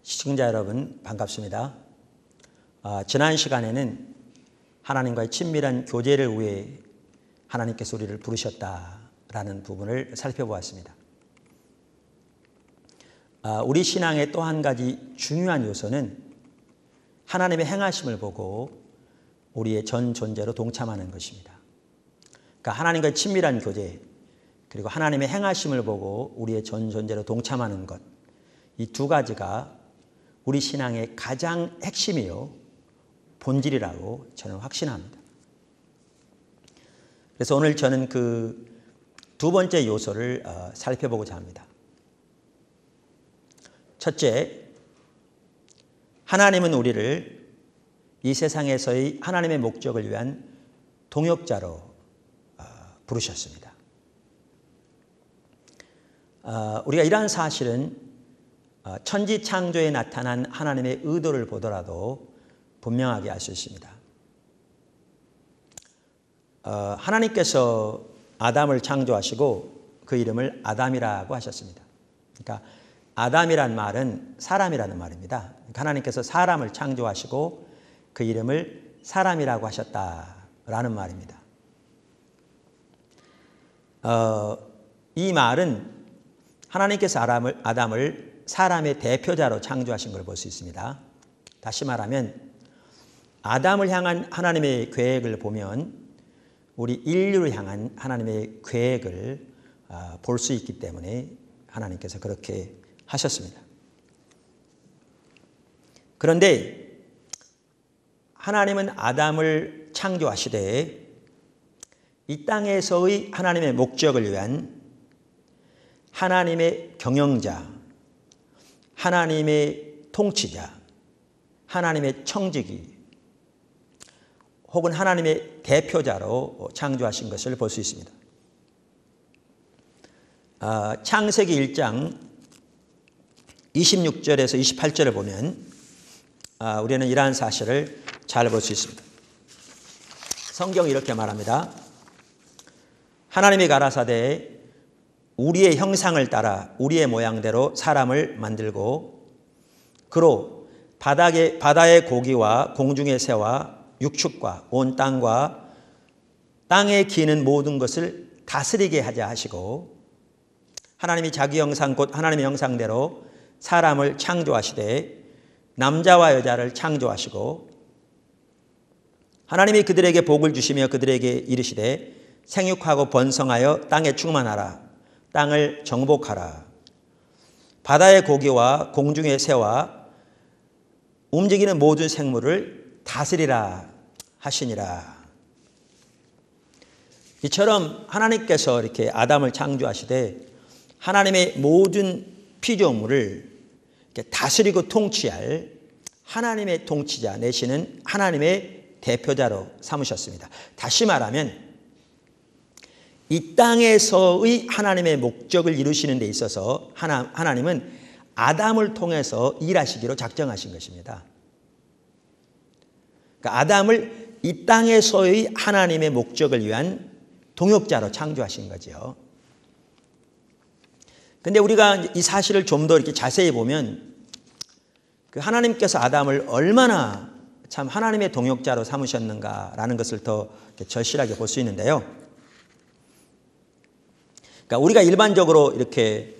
시청자 여러분 반갑습니다. 지난 시간에는 하나님과의 친밀한 교제를 위해 하나님께서 우리를 부르셨다라는 부분을 살펴보았습니다. 우리 신앙의 또 한 가지 중요한 요소는 하나님의 행하심을 보고 우리의 전 존재로 동참하는 것입니다. 그러니까 하나님과의 친밀한 교제 그리고 하나님의 행하심을 보고 우리의 전 존재로 동참하는 것, 이 두 가지가 우리 신앙의 가장 핵심이요 본질이라고 저는 확신합니다. 그래서 오늘 저는 그 두 번째 요소를 살펴보고자 합니다. 첫째, 하나님은 우리를 이 세상에서의 하나님의 목적을 위한 동역자로 부르셨습니다. 우리가 이러한 사실은 천지 창조에 나타난 하나님의 의도를 보더라도 분명하게 알 수 있습니다. 하나님께서 아담을 창조하시고 그 이름을 아담이라고 하셨습니다. 그러니까 아담이란 말은 사람이라는 말입니다. 하나님께서 사람을 창조하시고 그 이름을 사람이라고 하셨다라는 말입니다. 이 말은 하나님께서 아담을 사람의 대표자로 창조하신 걸 볼 수 있습니다. 다시 말하면 아담을 향한 하나님의 계획을 보면 우리 인류를 향한 하나님의 계획을 볼 수 있기 때문에 하나님께서 그렇게 하셨습니다. 그런데 하나님은 아담을 창조하시되 이 땅에서의 하나님의 목적을 위한 하나님의 경영자, 하나님의 통치자, 하나님의 청지기 혹은 하나님의 대표자로 창조하신 것을 볼 수 있습니다. 창세기 1장 26절에서 28절을 보면 우리는 이러한 사실을 잘 볼 수 있습니다. 성경이 이렇게 말합니다. 하나님이 가라사대 우리의 형상을 따라 우리의 모양대로 사람을 만들고 그로 바다의 고기와 공중의 새와 육축과 온 땅과 땅에 기는 모든 것을 다스리게 하자 하시고 하나님이 자기 형상 곧 하나님의 형상대로 사람을 창조하시되 남자와 여자를 창조하시고 하나님이 그들에게 복을 주시며 그들에게 이르시되 생육하고 번성하여 땅에 충만하라 땅을 정복하라 바다의 고기와 공중의 새와 움직이는 모든 생물을 다스리라 하시니라. 이처럼 하나님께서 이렇게 아담을 창조하시되 하나님의 모든 피조물을 이렇게 다스리고 통치할 하나님의 통치자 내시는 하나님의 대표자로 삼으셨습니다. 다시 말하면 이 땅에서의 하나님의 목적을 이루시는 데 있어서 하나님은 아담을 통해서 일하시기로 작정하신 것입니다. 그러니까 아담을 이 땅에서의 하나님의 목적을 위한 동역자로 창조하신 거죠. 그런데 우리가 이 사실을 좀 더 이렇게 자세히 보면 그 하나님께서 아담을 얼마나 참 하나님의 동역자로 삼으셨는가라는 것을 더 절실하게 볼 수 있는데요. 그러니까 우리가 일반적으로 이렇게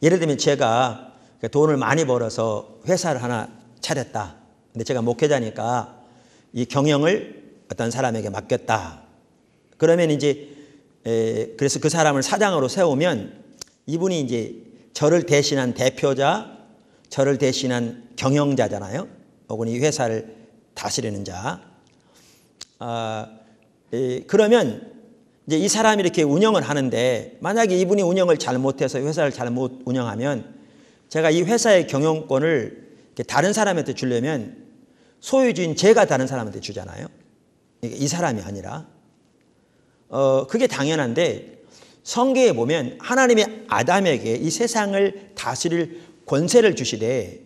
예를 들면 제가 돈을 많이 벌어서 회사를 하나 차렸다. 근데 제가 목회자니까 이 경영을 어떤 사람에게 맡겼다. 그러면 이제 그래서 그 사람을 사장으로 세우면 이분이 이제 저를 대신한 대표자, 저를 대신한 경영자잖아요. 혹은 이 회사를 다스리는 자. 그러면 이제 이 사람이 이렇게 운영을 하는데 만약에 이분이 운영을 잘못해서 회사를 잘못 운영하면 제가 이 회사의 경영권을 다른 사람한테 주려면 소유주인 제가 다른 사람한테 주잖아요. 이 사람이 아니라. 그게 당연한데 성경에 보면 하나님이 아담에게 이 세상을 다스릴 권세를 주시되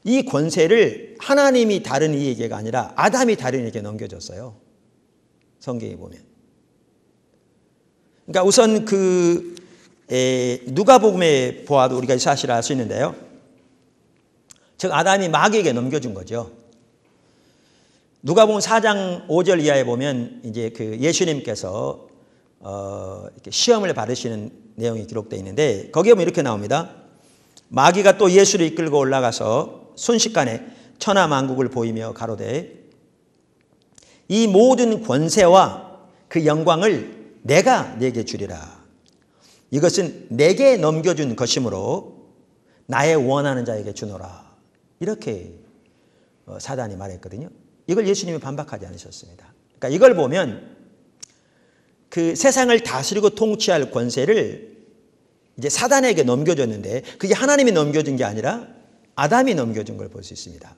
이 권세를 하나님이 다른 이에게가 아니라 아담이 다른 이에게 넘겨줬어요. 성경에 보면. 그러니까 우선 누가복음에 보아도 우리가 이 사실을 알 수 있는데요. 즉 아담이 마귀에게 넘겨준 거죠. 누가복음 4장 5절 이하에 보면 이제 그 예수님께서 이렇게 시험을 받으시는 내용이 기록되어 있는데 거기에 보면 이렇게 나옵니다. 마귀가 또 예수를 이끌고 올라가서 순식간에 천하 만국을 보이며 가로되 이 모든 권세와 그 영광을 내가 네게 주리라. 이것은 내게 넘겨준 것이므로 나의 원하는 자에게 주노라. 이렇게 사단이 말했거든요. 이걸 예수님이 반박하지 않으셨습니다. 그러니까 이걸 보면 그 세상을 다스리고 통치할 권세를 이제 사단에게 넘겨줬는데 그게 하나님이 넘겨준 게 아니라 아담이 넘겨준 걸 볼 수 있습니다.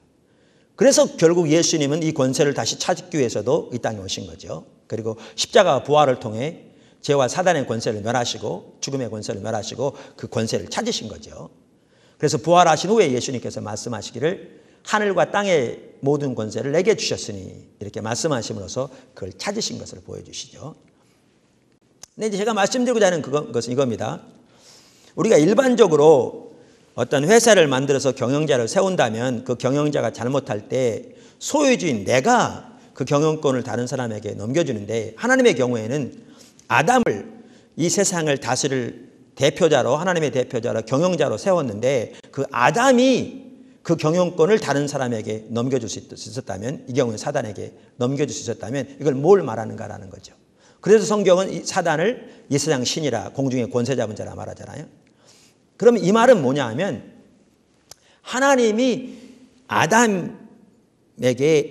그래서 결국 예수님은 이 권세를 다시 찾기 위해서도 이 땅에 오신 거죠. 그리고 십자가와 부활을 통해 죄와 사단의 권세를 멸하시고 죽음의 권세를 멸하시고 그 권세를 찾으신 거죠. 그래서 부활하신 후에 예수님께서 말씀하시기를 하늘과 땅의 모든 권세를 내게 주셨으니 이렇게 말씀하심으로써 그걸 찾으신 것을 보여주시죠. 근데 이제 제가 말씀드리고자 하는 것은 이겁니다. 우리가 일반적으로 어떤 회사를 만들어서 경영자를 세운다면 그 경영자가 잘못할 때 소유주인 내가 그 경영권을 다른 사람에게 넘겨주는데 하나님의 경우에는 아담을 이 세상을 다스릴 대표자로 하나님의 대표자로 경영자로 세웠는데 그 아담이 그 경영권을 다른 사람에게 넘겨줄 수 있었다면 이 경우에 사단에게 넘겨줄 수 있었다면 이걸 뭘 말하는가라는 거죠. 그래서 성경은 이 사단을 이 세상 신이라 공중의 권세 잡은 자라 말하잖아요. 그럼 이 말은 뭐냐 하면 하나님이 아담에게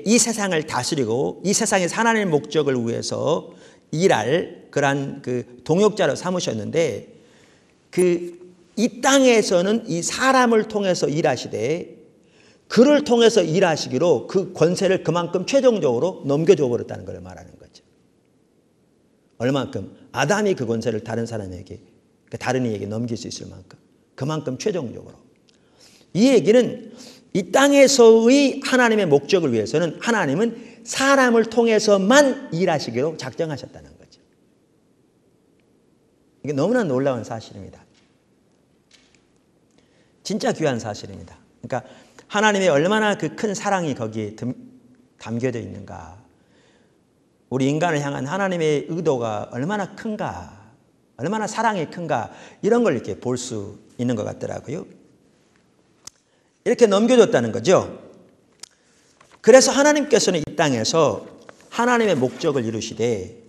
이 세상을 다스리고 이 세상에서 하나님의 목적을 위해서 일할 그러한 그 동역자로 삼으셨는데 이 땅에서는 이 사람을 통해서 일하시되 그를 통해서 일하시기로 그 권세를 그만큼 최종적으로 넘겨줘 버렸다는 걸 말하는 거죠. 얼만큼? 아담이 그 권세를 다른 사람에게 다른 이에게 넘길 수 있을 만큼 그만큼 최종적으로. 이 얘기는 이 땅에서의 하나님의 목적을 위해서는 하나님은 사람을 통해서만 일하시기로 작정하셨다는 거죠. 이게 너무나 놀라운 사실입니다. 진짜 귀한 사실입니다. 그러니까 하나님의 얼마나 그 큰 사랑이 거기에 담겨져 있는가. 우리 인간을 향한 하나님의 의도가 얼마나 큰가. 얼마나 사랑이 큰가. 이런 걸 이렇게 볼 수 있는 것 같더라고요. 이렇게 넘겨줬다는 거죠. 그래서 하나님께서는 이 땅에서 하나님의 목적을 이루시되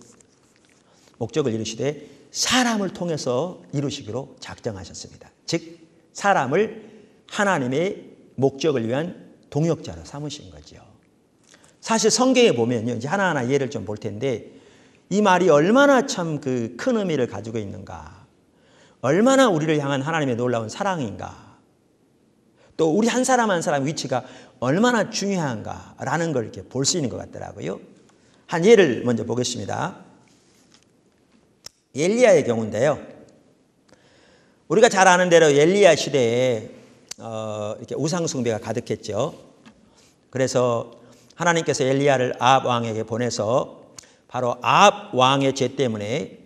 사람을 통해서 이루시기로 작정하셨습니다. 즉 사람을 하나님의 목적을 위한 동역자로 삼으신 거죠. 사실 성경에 보면요, 이제 하나하나 예를 좀 볼 텐데 이 말이 얼마나 참 그 큰 의미를 가지고 있는가, 얼마나 우리를 향한 하나님의 놀라운 사랑인가, 또 우리 한 사람 한 사람 위치가 얼마나 중요한가라는 걸 이렇게 볼 수 있는 것 같더라고요. 한 예를 먼저 보겠습니다. 엘리야의 경우인데요. 우리가 잘 아는 대로 엘리야 시대에 이렇게 우상 숭배가 가득했죠. 그래서 하나님께서 엘리야를 아합 왕에게 보내서 바로 아합 왕의 죄 때문에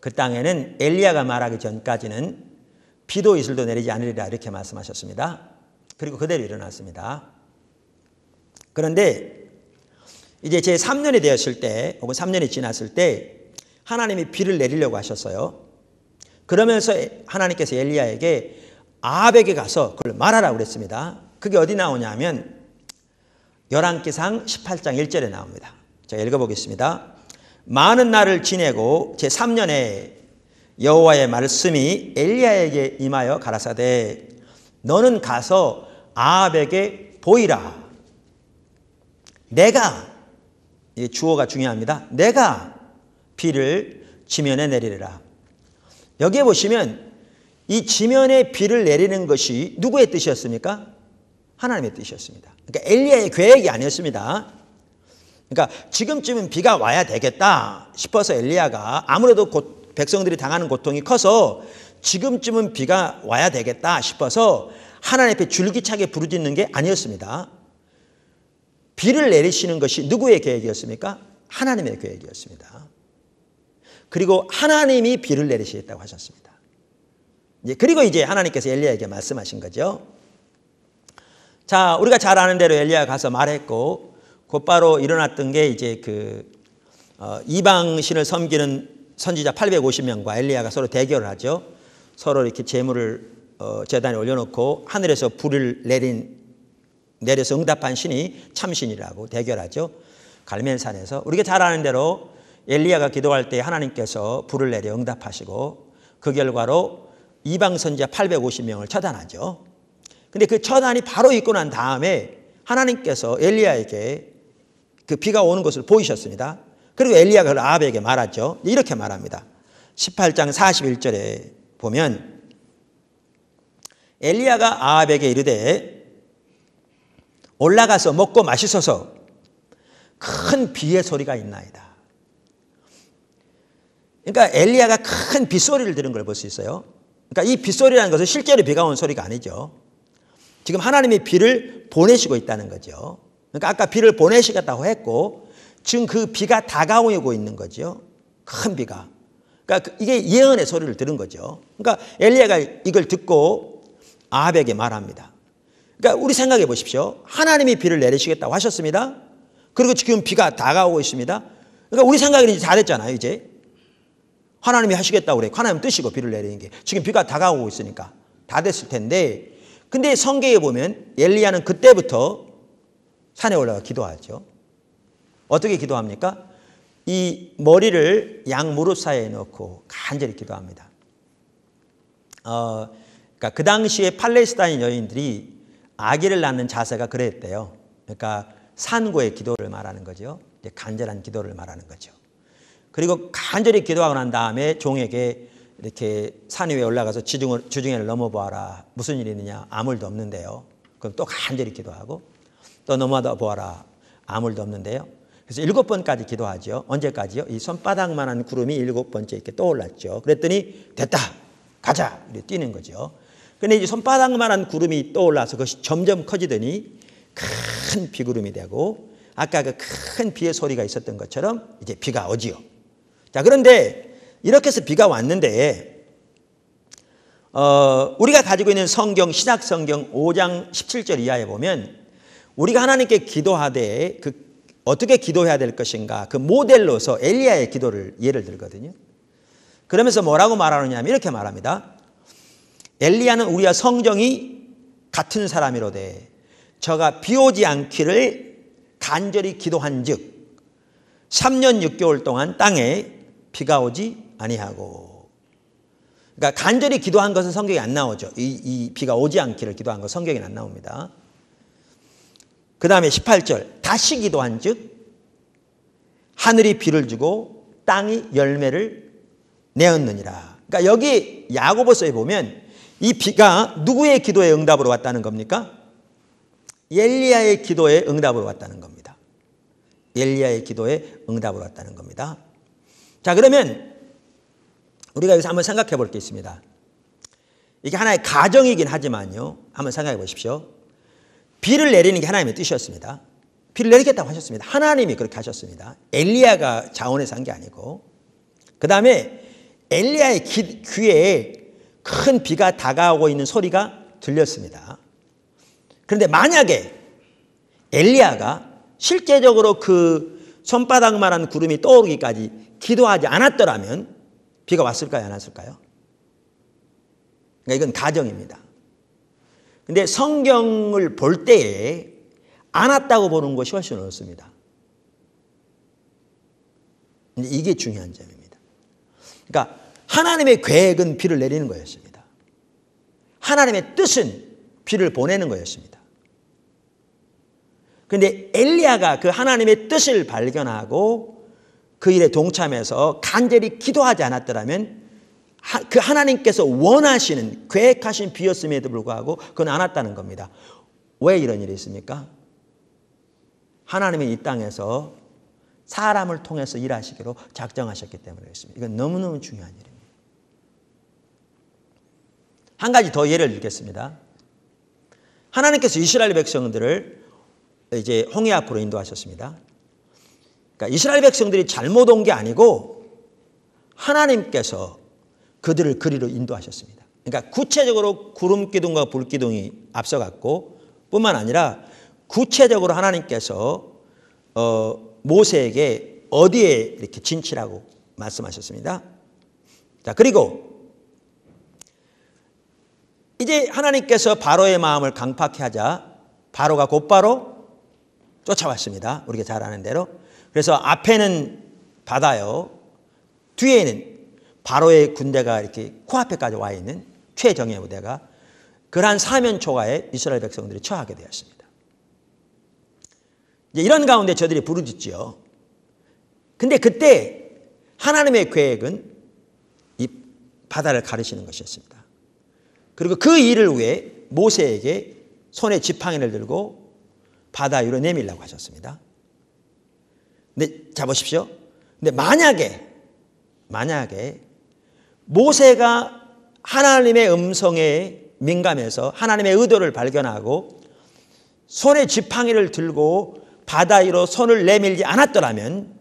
그 땅에는 엘리야가 말하기 전까지는 비도 이슬도 내리지 않으리라 이렇게 말씀하셨습니다. 그리고 그대로 일어났습니다. 그런데 이제 제 3년이 되었을 때 혹은 3년이 지났을 때 하나님이 비를 내리려고 하셨어요. 그러면서 하나님께서 엘리야에게 아합에게 가서 그걸 말하라고 그랬습니다. 그게 어디 나오냐면 열왕기상 18장 1절에 나옵니다. 제가 읽어보겠습니다. 많은 날을 지내고 제3년에 여호와의 말씀이 엘리야에게 임하여 가라사대 너는 가서 아합에게 보이라. 내가, 이 주어가 중요합니다. 내가 비를 지면에 내리리라. 여기에 보시면 이 지면에 비를 내리는 것이 누구의 뜻이었습니까? 하나님의 뜻이었습니다. 그러니까 엘리야의 계획이 아니었습니다. 그러니까 지금쯤은 비가 와야 되겠다 싶어서 엘리야가 아무래도 백성들이 당하는 고통이 커서 지금쯤은 비가 와야 되겠다 싶어서 하나님 앞에 줄기차게 부르짖는 게 아니었습니다. 비를 내리시는 것이 누구의 계획이었습니까? 하나님의 계획이었습니다. 그리고 하나님이 비를 내리시겠다고 하셨습니다. 그리고 이제 하나님께서 엘리야에게 말씀하신 거죠. 자, 우리가 잘 아는 대로 엘리야가 가서 말했고 곧바로 일어났던 게 이제 이방 신을 섬기는 선지자 850명과 엘리야가 서로 대결을 하죠. 서로 이렇게 제물을 제단에 올려놓고 하늘에서 불을 내려서 응답한 신이 참신이라고 대결하죠. 갈멜산에서. 우리가 잘 아는 대로 엘리야가 기도할 때 하나님께서 불을 내려 응답하시고 그 결과로 이방 선지자 850명을 처단하죠. 근데 그 처단이 바로 있고 난 다음에 하나님께서 엘리야에게 그 비가 오는 것을 보이셨습니다. 그리고 엘리야가 그걸 아합에게 말하죠. 이렇게 말합니다. 18장 41절에 보면 엘리야가 아합에게 이르되 올라가서 먹고 마시소서 큰 비의 소리가 있나이다. 그러니까 엘리야가 큰 빗소리를 들은 걸 볼 수 있어요. 그러니까 이 빗소리라는 것은 실제로 비가 온 소리가 아니죠. 지금 하나님이 비를 보내시고 있다는 거죠. 그러니까 아까 비를 보내시겠다고 했고 지금 그 비가 다가오고 있는 거죠. 큰 비가. 그러니까 이게 예언의 소리를 들은 거죠. 그러니까 엘리야가 이걸 듣고 아합에게 말합니다. 그러니까 우리 생각해 보십시오. 하나님이 비를 내리시겠다고 하셨습니다. 그리고 지금 비가 다가오고 있습니다. 그러니까 우리 생각이 이제 다 됐잖아요. 이제 하나님이 하시겠다고 그래. 하나님 뜻이고 비를 내리는 게. 지금 비가 다가오고 있으니까 다 됐을 텐데 근데 성경에 보면 엘리야는 그때부터 산에 올라가 기도하죠. 어떻게 기도합니까? 이 머리를 양 무릎 사이에 넣고 간절히 기도합니다. 그러니까 그 당시에 팔레스타인 여인들이 아기를 낳는 자세가 그랬대요. 그러니까 산고의 기도를 말하는 거죠. 간절한 기도를 말하는 거죠. 그리고 간절히 기도하고 난 다음에 종에게 이렇게 산 위에 올라가서 주중에를 넘어보아라. 무슨 일이 있느냐? 아무 일도 없는데요. 그럼 또 간절히 기도하고 또 넘어다 보아라. 아무 일도 없는데요. 그래서 7번까지 기도하죠. 언제까지요? 이 손바닥만한 구름이 7번째 이렇게 떠올랐죠. 그랬더니 됐다. 가자. 이렇게 뛰는 거죠. 근데 이제 손바닥만한 구름이 떠올라서 그것이 점점 커지더니 큰 비구름이 되고 아까 그 큰 비의 소리가 있었던 것처럼 이제 비가 오지요. 자, 그런데 이렇게 해서 비가 왔는데 우리가 가지고 있는 성경 시작 성경 5장 17절 이하에 보면 우리가 하나님께 기도하되 어떻게 기도해야 될 것인가 그 모델로서 엘리야의 기도를 예를 들거든요. 그러면서 뭐라고 말하느냐면 이렇게 말합니다. 엘리야는 우리와 성정이 같은 사람이로되 저가 비 오지 않기를 간절히 기도한즉 3년 6개월 동안 땅에 비가 오지 아니하고. 그러니까 간절히 기도한 것은 성경에 안 나오죠. 이 비가 오지 않기를 기도한 것 성경에 안 나옵니다. 그 다음에 18절 다시 기도한즉 하늘이 비를 주고 땅이 열매를 내었느니라. 그러니까 여기 야고보서에 보면 이 비가 누구의 기도에 응답으로 왔다는 겁니까? 엘리야의 기도에 응답으로 왔다는 겁니다. 엘리야의 기도에 응답으로 왔다는 겁니다. 자, 그러면 우리가 여기서 한번 생각해 볼 게 있습니다. 이게 하나의 가정이긴 하지만요. 한번 생각해 보십시오. 비를 내리는 게 하나님의 뜻이었습니다. 비를 내리겠다고 하셨습니다. 하나님이 그렇게 하셨습니다. 엘리야가 자원해서 한 게 아니고. 그 다음에 엘리야의 귀에 큰 비가 다가오고 있는 소리가 들렸습니다. 그런데 만약에 엘리야가 실제적으로 그 손바닥만한 구름이 떠오르기까지 기도하지 않았더라면 비가 왔을까요? 안 왔을까요? 그러니까 이건 가정입니다. 근데 성경을 볼 때에 안 왔다고 보는 것이 훨씬 어렵습니다. 근데 이게 중요한 점입니다. 그러니까 하나님의 계획은 비를 내리는 거였습니다. 하나님의 뜻은 비를 보내는 거였습니다. 그런데 엘리야가 그 하나님의 뜻을 발견하고 그 일에 동참해서 간절히 기도하지 않았더라면 그 하나님께서 원하시는 계획하신 비였음에도 불구하고 그건 안 왔다는 겁니다. 왜 이런 일이 있습니까? 하나님이 이 땅에서 사람을 통해서 일하시기로 작정하셨기 때문에 그렇습니다. 이건 너무너무 중요한 일입니다. 한 가지 더 예를 들겠습니다. 하나님께서 이스라엘 백성들을 이제 홍해 앞으로 인도하셨습니다. 그러니까 이스라엘 백성들이 잘못 온 게 아니고 하나님께서 그들을 그리로 인도하셨습니다. 그러니까 구체적으로 구름 기둥과 불 기둥이 앞서갔고 뿐만 아니라 구체적으로 하나님께서 모세에게 어디에 이렇게 진치라고 말씀하셨습니다. 자, 그리고 이제 하나님께서 바로의 마음을 강팍해 하자 바로가 곧바로 쫓아왔습니다. 우리가 잘 아는 대로. 그래서 앞에는 바다요, 뒤에는 바로의 군대가 이렇게 코앞에까지 와 있는 최정예 부대가 그러한 사면초가에 이스라엘 백성들이 처하게 되었습니다. 이제 이런 가운데 저들이 부르짖지요. 근데 그때 하나님의 계획은 이 바다를 가르시는 것이었습니다. 그리고 그 일을 위해 모세에게 손에 지팡이를 들고 바다 위로 내밀라고 하셨습니다. 근데 자 보십시오. 근데 만약에 모세가 하나님의 음성에 민감해서 하나님의 의도를 발견하고 손에 지팡이를 들고 바다 위로 손을 내밀지 않았더라면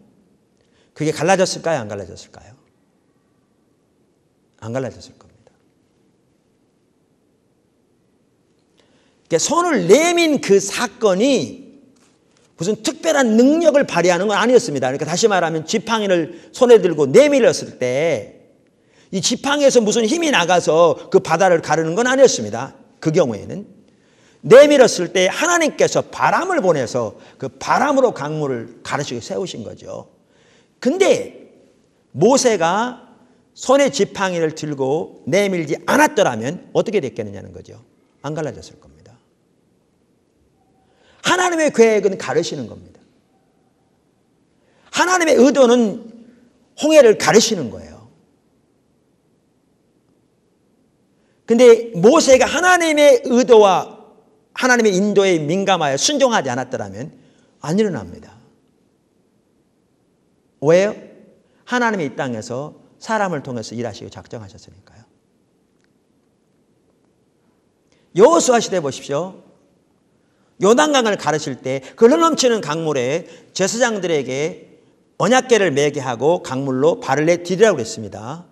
그게 갈라졌을까요? 안 갈라졌을까요? 안 갈라졌을 겁니다. 그러니까 손을 내민 그 사건이 무슨 특별한 능력을 발휘하는 건 아니었습니다. 그러니까 다시 말하면 지팡이를 손에 들고 내밀었을 때 이 지팡이에서 무슨 힘이 나가서 그 바다를 가르는 건 아니었습니다. 그 경우에는 내밀었을 때 하나님께서 바람을 보내서 그 바람으로 강물을 가르치게 세우신 거죠. 근데 모세가 손에 지팡이를 들고 내밀지 않았더라면 어떻게 됐겠느냐는 거죠. 안 갈라졌을 겁니다. 하나님의 계획은 가르시는 겁니다. 하나님의 의도는 홍해를 가르시는 거예요. 근데 모세가 하나님의 의도와 하나님의 인도에 민감하여 순종하지 않았더라면 안 일어납니다. 왜요? 하나님이 이 땅에서 사람을 통해서 일하시고 작정하셨으니까요. 여호수아 시대 보십시오. 요단강을 가르칠 때 그 흘러넘치는 강물에 제사장들에게 언약궤를 매게 하고 강물로 발을 내디디라고 그랬습니다.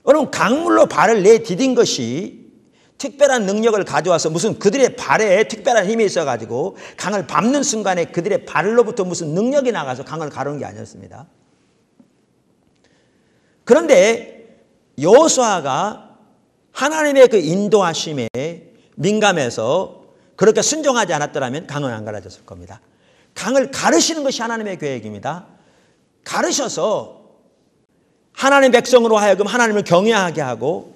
여러분, 강물로 발을 내디딘 것이 특별한 능력을 가져와서 무슨 그들의 발에 특별한 힘이 있어가지고 강을 밟는 순간에 그들의 발로부터 무슨 능력이 나가서 강을 가르는 게 아니었습니다. 그런데 여호수아가 하나님의 그 인도하심에 민감해서 그렇게 순종하지 않았더라면 강은 안 갈라졌을 겁니다. 강을 가르시는 것이 하나님의 계획입니다. 가르셔서 하나님의 백성으로 하여금 하나님을 경외하게 하고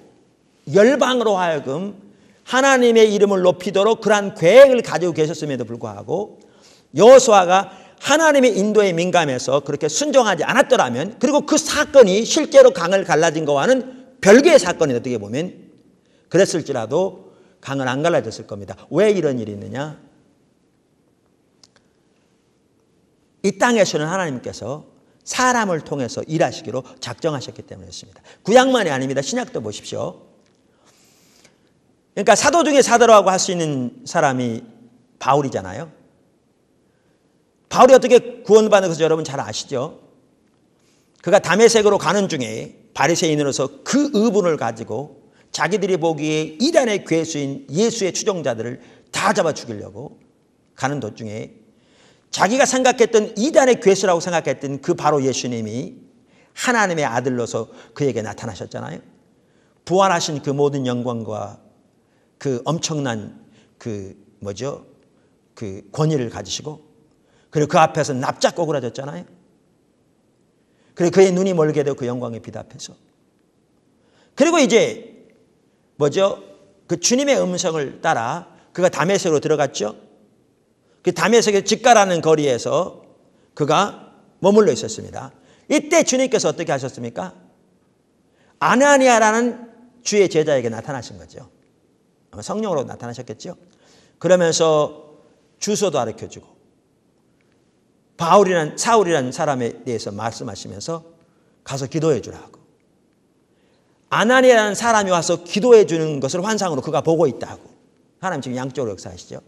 열방으로 하여금 하나님의 이름을 높이도록 그러한 계획을 가지고 계셨음에도 불구하고 여호수아가 하나님의 인도에 민감해서 그렇게 순종하지 않았더라면, 그리고 그 사건이 실제로 강을 갈라진 것과는 별개의 사건이 어떻게 보면 그랬을지라도 강은 안 갈라졌을 겁니다. 왜 이런 일이 있느냐? 이 땅에서는 하나님께서 사람을 통해서 일하시기로 작정하셨기 때문이었습니다. 구약만이 아닙니다. 신약도 보십시오. 그러니까 사도 중에 사도라고 할 수 있는 사람이 바울이잖아요. 바울이 어떻게 구원받는 것을 여러분 잘 아시죠? 그가 다메섹으로 가는 중에 바리새인으로서 그 의분을 가지고 자기들이 보기에 이단의 괴수인 예수의 추종자들을 다 잡아 죽이려고 가는 도중에 자기가 생각했던 이단의 괴수라고 생각했던 그 바로 예수님이 하나님의 아들로서 그에게 나타나셨잖아요. 부활하신 그 모든 영광과 그 엄청난 그 권위를 가지시고, 그리고 그 앞에서 납작 오그라졌잖아요. 그리고 그의 눈이 멀게 되고 그 영광에 비답해서, 그리고 이제 그 주님의 음성을 따라 그가 다메섹으로 들어갔죠. 그 다메섹의 직가라는 거리에서 그가 머물러 있었습니다. 이때 주님께서 어떻게 하셨습니까? 아나니아라는 주의 제자에게 나타나신 거죠. 아마 성령으로 나타나셨겠죠. 그러면서 주소도 가르쳐주고 사울이라는 사람에 대해서 말씀하시면서 가서 기도해 주라고. 아나니아라는 사람이 와서 기도해 주는 것을 환상으로 그가 보고 있다고. 하나님 지금 양쪽으로 역사하시죠.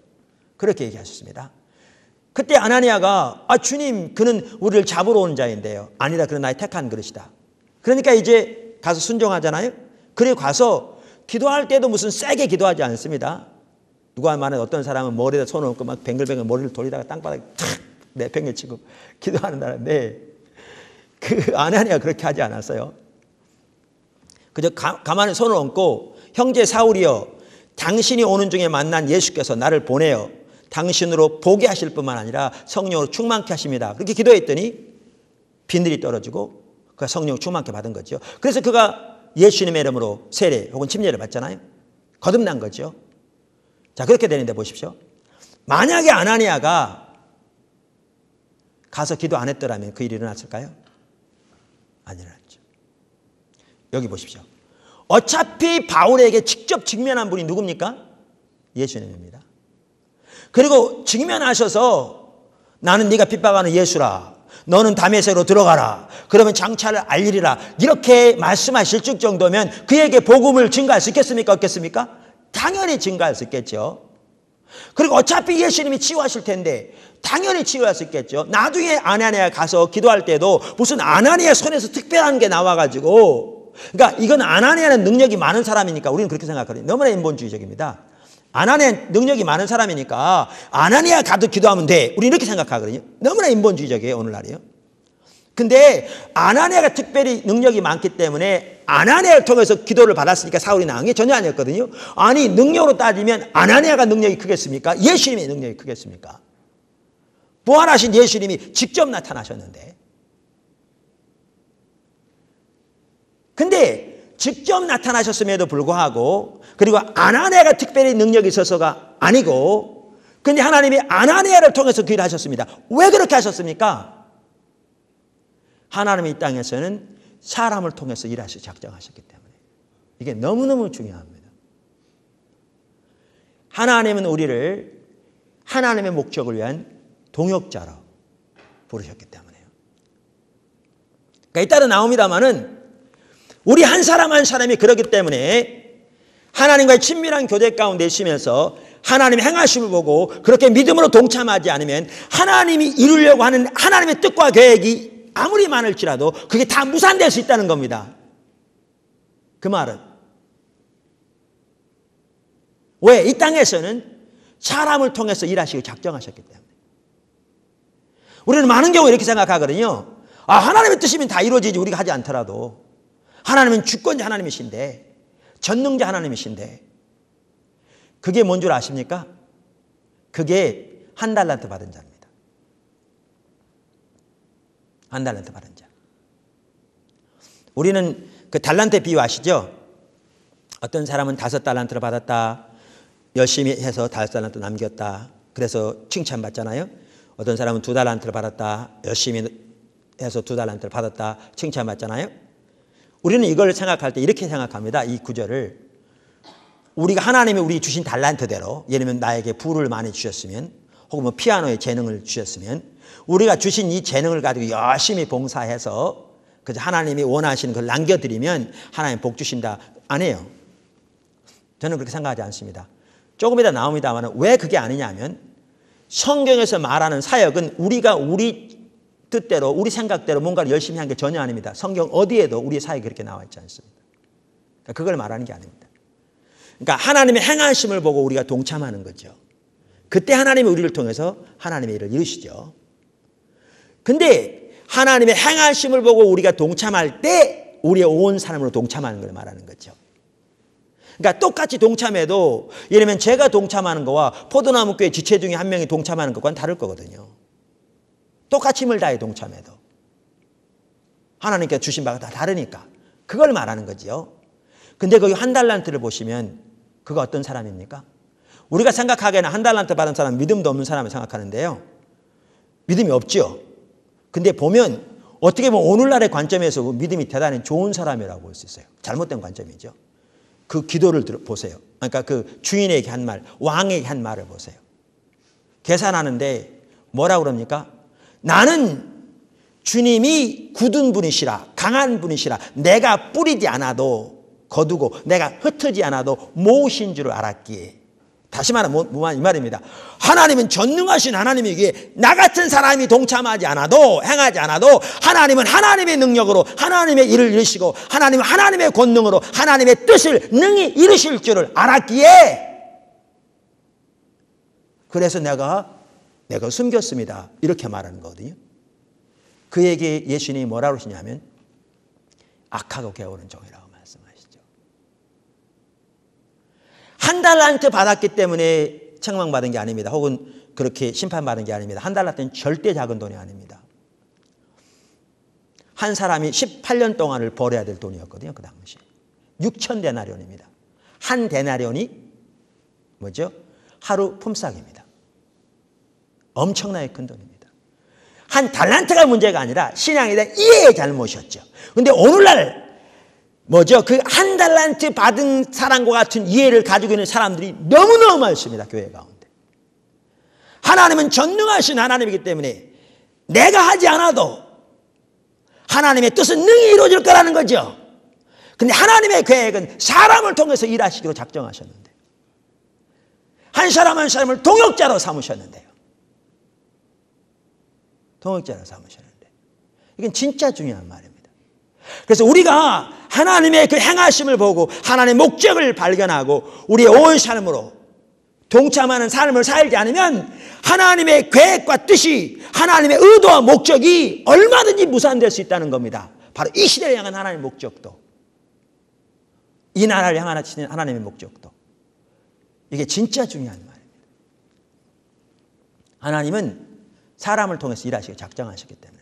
그렇게 얘기하셨습니다. 그때 아나니아가 주님, 그는 우리를 잡으러 온 자인데요. 아니다, 그는 나의 택한 그릇이다. 그러니까 이제 가서 순종하잖아요. 그리고 가서 기도할 때도 무슨 세게 기도하지 않습니다. 누가 말해 어떤 사람은 머리에다 손을 얹고 막 뱅글뱅글 머리를 돌리다가 땅바닥에 탁 내팽개치고 기도한다는데 그 아나니아가 그렇게 하지 않았어요. 그저 가만히 손을 얹고 형제 사울이여 당신이 오는 중에 만난 예수께서 나를 보내어 당신으로 보게 하실 뿐만 아니라 성령으로 충만케 하십니다. 그렇게 기도했더니 비늘이 떨어지고 그가 성령을 충만케 받은 거죠. 그래서 그가 예수님의 이름으로 세례 혹은 침례를 받잖아요. 거듭난 거죠. 자, 그렇게 되는데 보십시오. 만약에 아나니아가 가서 기도 안 했더라면 그 일이 일어났을까요? 안 일어났죠. 여기 보십시오. 어차피 바울에게 직접 직면한 분이 누굽니까? 예수님입니다. 그리고 직면하셔서 나는 네가 핍박하는 예수라. 너는 다메섹으로 들어가라. 그러면 장차를 알리리라. 이렇게 말씀하실 정도면 그에게 복음을 증가할 수 있겠습니까? 없겠습니까? 당연히 증가할 수 있겠죠. 그리고 어차피 예수님이 치유하실 텐데 당연히 치유할 수 있겠죠. 나중에 아나니아 가서 기도할 때도 무슨 아나니아 손에서 특별한 게 나와가지고, 그러니까 이건 아나니아는 능력이 많은 사람이니까 우리는 그렇게 생각하거든요. 너무나 인본주의적입니다. 아나니아 능력이 많은 사람이니까 아나니아 가도 기도하면 돼. 우리 이렇게 생각하거든요. 너무나 인본주의적이에요, 오늘날이요. 근데 아나니아가 특별히 능력이 많기 때문에 아나니아를 통해서 기도를 받았으니까 사울이 나은 게 전혀 아니었거든요. 아니, 능력으로 따지면 아나니아가 능력이 크겠습니까? 예수님의 능력이 크겠습니까? 부활하신 예수님이 직접 나타나셨는데. 근데 직접 나타나셨음에도 불구하고, 그리고 아나니아가 특별히 능력이 있어서가 아니고, 근데 하나님이 아나니아를 통해서 그 일을 하셨습니다. 왜 그렇게 하셨습니까? 하나님이 이 땅에서는 사람을 통해서 일하시고 작정하셨기 때문에. 이게 너무너무 중요합니다. 하나님은 우리를 하나님의 목적을 위한 동역자로 부르셨기 때문에요. 그러니까 이따로 나옵니다마는 우리 한 사람 한 사람이 그렇기 때문에 하나님과의 친밀한 교제 가운데 있으면서 하나님의 행하심을 보고 그렇게 믿음으로 동참하지 않으면 하나님이 이루려고 하는 하나님의 뜻과 계획이 아무리 많을지라도 그게 다 무산될 수 있다는 겁니다. 그 말은 왜? 이 땅에서는 사람을 통해서 일하시고 작정하셨기 때문에. 우리는 많은 경우 이렇게 생각하거든요. 아, 하나님의 뜻이면 다 이루어지지, 우리가 하지 않더라도. 하나님은 주권자 하나님이신데, 전능자 하나님이신데, 그게 뭔 줄 아십니까? 그게 한 달란트 받은 자입니다. 한 달란트 받은 자. 우리는 그 달란트 비유 아시죠? 어떤 사람은 5달란트를 받았다. 열심히 해서 5달란트 남겼다. 그래서 칭찬받잖아요. 어떤 사람은 2달란트를 받았다. 열심히 해서 2달란트를 받았다. 칭찬받잖아요. 우리는 이걸 생각할 때 이렇게 생각합니다. 이 구절을. 우리가 하나님이 우리 주신 달란트대로, 예를 들면 나에게 부를 많이 주셨으면, 혹은 뭐 피아노에 재능을 주셨으면, 우리가 주신 이 재능을 가지고 열심히 봉사해서 그래서 하나님이 원하시는 걸 남겨드리면 하나님 복 주신다. 안 해요. 저는 그렇게 생각하지 않습니다. 조금 이따 나옵니다만 왜 그게 아니냐면 성경에서 말하는 사역은 우리가 우리 뜻대로 우리 생각대로 뭔가를 열심히 한 게 전혀 아닙니다. 성경 어디에도 우리의 사역이 그렇게 나와 있지 않습니다. 그걸 말하는 게 아닙니다. 그러니까 하나님의 행하심을 보고 우리가 동참하는 거죠. 그때 하나님이 우리를 통해서 하나님의 일을 이루시죠. 근데 하나님의 행하심을 보고 우리가 동참할 때 우리의 온 사람으로 동참하는 걸 말하는 거죠. 그러니까 똑같이 동참해도 예를 들면 제가 동참하는 거와 포도나무 교회 지체 중에 한 명이 동참하는 것과는 다를 거거든요. 똑같이 힘을 다해 동참해도. 하나님께서 주신 바가 다 다르니까. 그걸 말하는 거죠. 근데 거기 한 달란트를 보시면 그가 어떤 사람입니까? 우리가 생각하기에는 한 달란트 받은 사람은 믿음도 없는 사람을 생각하는데요. 믿음이 없죠. 근데 보면 어떻게 보면 오늘날의 관점에서 믿음이 대단히 좋은 사람이라고 볼 수 있어요. 잘못된 관점이죠. 그 기도를 보세요. 그러니까 그 주인에게 한 말, 왕에게 한 말을 보세요. 계산하는데 뭐라고 그럽니까? 나는 주님이 굳은 분이시라, 강한 분이시라, 내가 뿌리지 않아도 거두고 내가 흩어지지 않아도 모으신 줄 알았기에. 다시 말하면 이 말입니다. 하나님은 전능하신 하나님이기에 나 같은 사람이 동참하지 않아도 행하지 않아도 하나님은 하나님의 능력으로 하나님의 일을 이루시고 하나님은 하나님의 권능으로 하나님의 뜻을 능히 이루실 줄을 알았기에 그래서 내가 숨겼습니다. 이렇게 말하는 거거든요. 그에게 예수님이 뭐라고 그러시냐면 악하고 게으른 종이라고 말씀하시죠. 한 달란트 받았기 때문에 책망받은 게 아닙니다. 혹은 그렇게 심판받은 게 아닙니다. 한 달란트는 절대 작은 돈이 아닙니다. 한 사람이 18년 동안을 벌어야 될 돈이었거든요. 그 당시에. 6,000데나리온입니다. 한 데나리온이 뭐죠? 하루 품삯입니다. 엄청나게 큰 돈입니다. 한 달란트가 문제가 아니라 신앙에 대한 이해의 잘못이었죠. 그런데 오늘날 뭐죠? 그 한 달란트 받은 사람과 같은 이해를 가지고 있는 사람들이 너무너무 많습니다. 교회 가운데. 하나님은 전능하신 하나님이기 때문에 내가 하지 않아도 하나님의 뜻은 능히 이루어질 거라는 거죠. 근데 하나님의 계획은 사람을 통해서 일하시기로 작정하셨는데 한 사람 한 사람을 동역자로 삼으셨는데요. 동역자로 삼으셨는데 이건 진짜 중요한 말입니다. 그래서 우리가 하나님의 그 행하심을 보고 하나님의 목적을 발견하고 우리의 온 삶으로 동참하는 삶을 살지 않으면 하나님의 계획과 뜻이 하나님의 의도와 목적이 얼마든지 무산될 수 있다는 겁니다. 바로 이 시대를 향한 하나님의 목적도 이 나라를 향한 하나님의 목적도 이게 진짜 중요한 말입니다. 하나님은 사람을 통해서 일하시고 작정하셨기 때문에